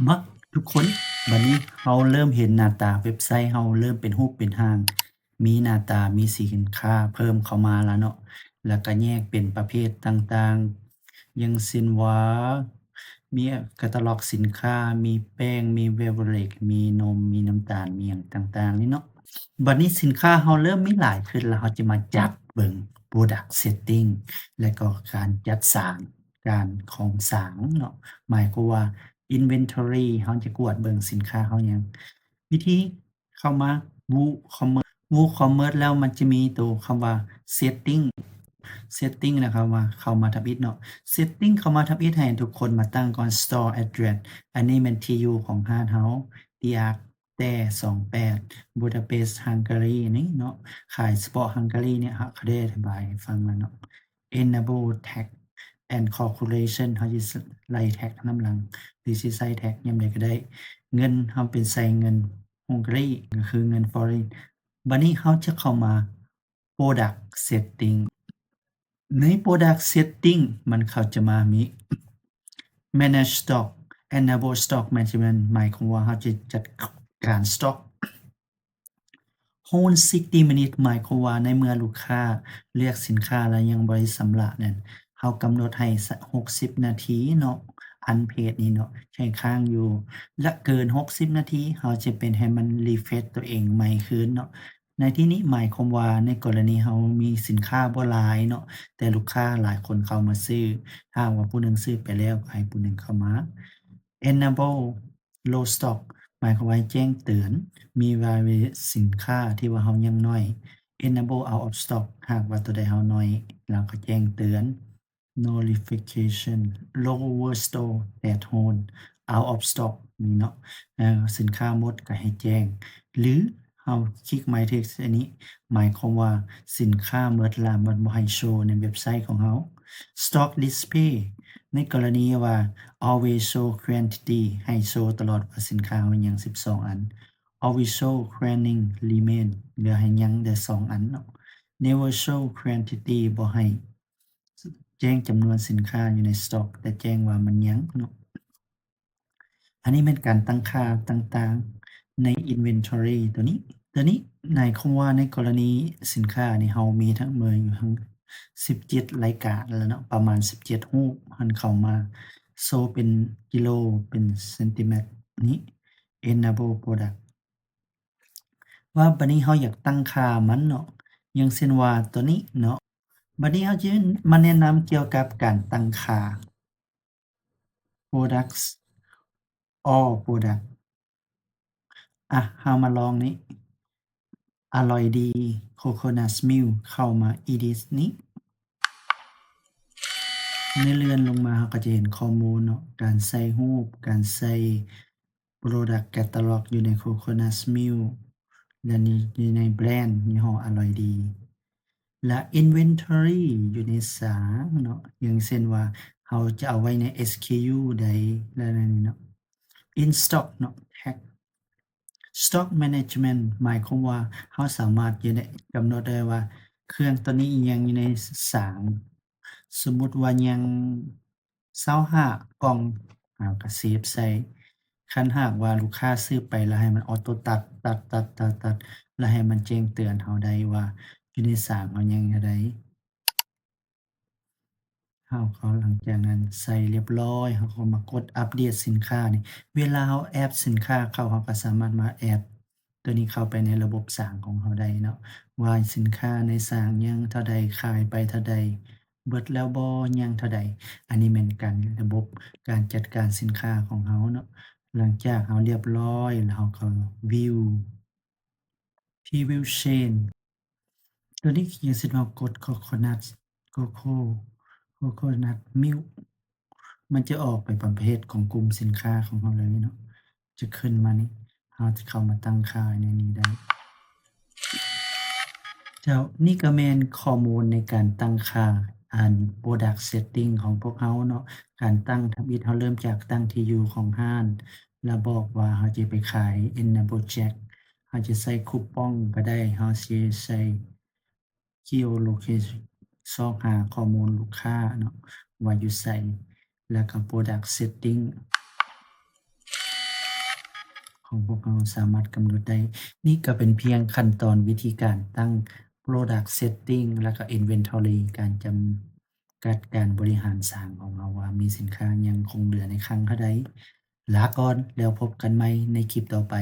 มักทุกคนบัดนี้เราเริ่มเห็นหน้าตาเว็บไซต์เราเริ่มเป็นรูปเป็นร่างมีหน้าตามีสินค้าเพิ่มเข้ามาแล้วเนาะแล้วก็แยกเป็นประเภทต่างๆอย่างเช่นว่ามีแคตาล็อกสินค้ามีแป้งมีเบเวอเรจมีนมมีน้ำตาลมีหยังต่างๆนี่เนาะบัดนี้สินค้าเราเริ่มมีหลายขึ้นแล้วเราจะมาจัดเบิ่ง Product Setting และก็การจัดสร้างการของสร้างเนาะหมายความว่า Inventory เราจะกวดเบิ่งสินค้าเราหยังวิธีเข้ามา WooCommerce แล้วมันจะมีตัวคำว่า Setting นะครับว่าเข้ามาทำอิฐเนาะ Setting เข้ามาทำอิฐให้ทุกคนมาตั้งก่อน Store Address อันนี้แม่นที่อยู่ของร้านเรา Diak แต่ 28 Budapest Hungary นี่เนาะขายเฉพาะ Hungary เนี่ยเขาได้อธิบายให้ฟังแล้วเนาะ Enable Tax and Calculation เราสิไล่แท็กนำหลังหรือสิใส่แท็กยามใดก็ได้เงินเราเป็นใส่เงิน Hungary ก็คือเงิน Foreign บัดนี้เราจะเข้ามา Product Setting ใน Product Setting มันเขาจะมามี Manage Stock Enable Stock Management หมายความว่าเราจะจัดการสต็อก Hold 60 minutes หมายความว่าในเมื่อลูกค้าเลือกสินค้าแล้วยังบ่ได้ชำระนั้นเรากำหนดให้60 นาทีเนาะUnpaid นี่เนาะใช้ค้างอยู่และเกิน60 นาทีเราจะเป็นให้มัน refresh ตัวเองใหม่คืนเนาะในที่นี้หมายความว่าในกรณีเรามีสินค้าบ่หลายเนาะแต่ลูกค้าหลายคนเข้ามาซื้อถ้าหากว่าผู้หนึ่งซื้อไปแล้วก็ให้ผู้หนึ่งเข้ามา Enable Low Stock หมายความว่าให้แจ้งเตือนมีสินค้าที่ว่าเรายังน้อย Enable Out of Stock หากว่าตัวใดเราน้อยเราก็แจ้งเตือน Notification Lower Store at Hold Out of Stock นี่เนาะสินค้าหมดก็ให้แจ้งหรือเราคลิก My Text อันนี้หมายความว่าสินค้าหมดแล้วมันบ่ให้โชว์ในเว็บไซต์ของเรา Stock Display ในกรณีว่า Always Show Quantity ให้โชว์ตลอดว่าสินค้าเรายัง12 อัน Always Show Quantity Remain เหลือให้ยังแต่2 อันเนาะ Never Show Quantity บ่ให้แจ้งจำนวนสินค้าอยู่ในสต็อกแต่แจ้งว่ามันยังเนาะอันนี้เป็นการตั้งค่าต่างๆใน Inventory ตัวนี้หมายความว่าในกรณีสินค้านี่เรามีทั้งหมดอยู่ทั้ง17 รายการแล้วเนาะประมาณ17รูปหั้นเข้ามาโชว์เป็นกิโลเป็นเซนติเมตรนี้ Enable Product ว่าบัดนี้เราอยากตั้งค่ามันเนาะอย่างเช่นว่าตัวนี้เนาะบัดนี้เราจะมาแนะนำเกี่ยวกับการตั้งค่า Products All Product เรามาลองนี้อร่อยดี Coconut Milk เข้ามา edit นี้ในเลื่อนลงมาเราก็จะเห็นข้อมูลเนาะการใส่รูปการใส่ Product Catalog อยู่ใน Coconut Milk และนี่อยู่ในแบรนด์ยี่ห้ออร่อยดี และ Inventory อยู่ใน3เนาะอย่างเช่นว่าเราจะเอาไว้ใน SKU ใดและนั่นนี่เนาะ In Stock เนาะ Tag Stock Management หมายความว่าเราสามารถจะได้กำหนดได้ว่าเครื่องตัวนี้ยังอยู่ในสางสมมุติว่ายัง25 กล่องเราก็เซฟใส่คันหากว่าลูกค้าซื้อไปแล้วให้มันออโตตัดๆๆๆแล้วให้มันแจ้งเตือนเราได้ว่าอยู่ในสางเรายังเท่าใด เราก็หลังจากนั้นใส่เรียบร้อยเราก็มากดอัปเดตสินค้านี่เวลาเราแอดสินค้าเข้าเราก็สามารถมาแอดตัวนี้เข้าไปในระบบสร้างของเราได้เนาะว่าสินค้าในสร้างยังเท่าใดขายไปเท่าใดเบิดแล้วบ่ยังเท่าใดอันนี้แม่นการระบบการจัดการสินค้าของเราเนาะหลังจากเราเรียบร้อยแล้วเราก็วิวที่วิว Change ตัวนี้อย่างเช่นเรากด Coconut Coconut Milk มันจะออกไปประเภทของกลุ่มสินค้าของเราเลยเนาะจะขึ้นมานี่เราจะเข้ามาตั้งค่าในนี้ได้เจ้านี่ก็แม่นข้อมูลในการตั้งค่าProduct Setting ของพวกเราเนาะการตั้งทำอิฐเราเริ่มจากตั้งที่อยู่ของร้านแล้วบอกว่าเราจะไปขาย Enable Jack เราจะใส่คูปองก็ได้เราสิใส่ Geolocation ซอกหาข้อมูลลูกค้าเนาะว่าอยู่ไสแล้วก็ Product Setting ของพวกเราสามารถกำหนดได้ นี่ก็เป็นเพียงขั้นตอนวิธีการตั้ง Product Setting แล้วก็ Inventory การจำกัดการบริหารสร้างของเราว่ามีสินค้ายังคงเหลือในคลังเท่าใด ลาก่อนแล้วพบกันใหม่ในคลิปต่อไป